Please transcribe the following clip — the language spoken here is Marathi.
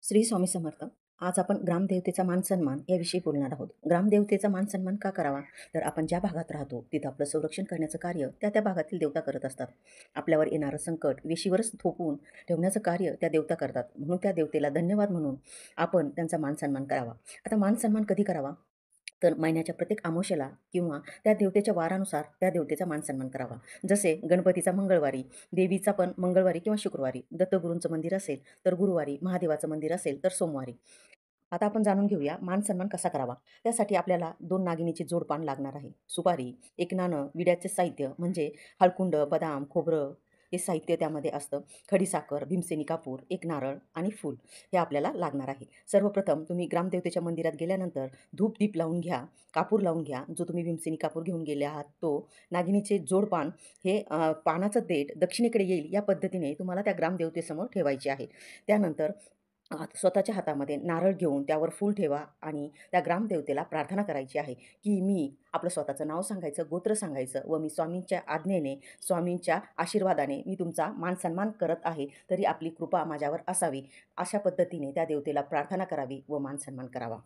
श्री स्वामी समर्थ. आज आपण ग्रामदेवतेचा मान-सन्मान याविषयी बोलणार आहोत. ग्रामदेवतेचा मान-सन्मान का करावा? तर आपण ज्या भागात राहतो, तिथं आपलं संरक्षण करण्याचं कार्य त्या भागातील देवता करत असतात. आपल्यावर येणारं संकट वेशीवरच थोपवून ठेवण्याचं कार्य त्या देवता करतात. म्हणून त्या देवतेला धन्यवाद म्हणून आपण त्यांचा मान-सन्मान करावा. आता मान-सन्मान कधी करावा? तर महिन्याच्या प्रत्येक अमावास्येला किंवा त्या देवतेच्या वारानुसार त्या देवतेचा मान-सन्मान करावा. जसे गणपतीचा मंगळवारी, देवीचा पण मंगळवारी किंवा शुक्रवारी, दत्तगुरूंचं मंदिर असेल तर गुरुवारी, महादेवाचं मंदिर असेल तर सोमवारी. आता आपण जाणून घेऊया मान-सन्मान कसा करावा. त्यासाठी आपल्याला 2 नागिनीचे जोडपान लागणार आहे. सुपारी, 1 नाणं, विड्याचे साहित्य म्हणजे हळकुंड, बदाम, खोबरं हे साहित्य त्यामध्ये असतं. खडीसाखर, भीमसेनी कापूर, 1 नारळ आणि फूल हे आपल्याला लागणार आहे. सर्वप्रथम तुम्ही ग्रामदेवतेच्या मंदिरात गेल्यानंतर धूप-दीप लावून घ्या, कापूर लावून घ्या. जो तुम्ही भीमसेनी कापूर घेऊन गेले आहात तो. नागिनीचे जोडपान हे पानाचं देठ दक्षिणेकडे येईल या पद्धतीने तुम्हाला त्या ग्रामदेवतेसमोर ठेवायचे आहे. त्यानंतर स्वतःच्या हातामध्ये नारळ घेऊन त्यावर फूल ठेवा आणि त्या ग्रामदेवतेला प्रार्थना करायची आहे, की मी आपलं स्वतःचं नाव सांगायचं, गोत्र सांगायचं व मी स्वामींच्या आज्ञेने, स्वामींच्या आशीर्वादाने मी तुमचा मान-सन्मान करत आहे, तरी आपली कृपा माझ्यावर असावी. अशा पद्धतीने त्या देवतेला प्रार्थना करावी व मान-सन्मान करावा.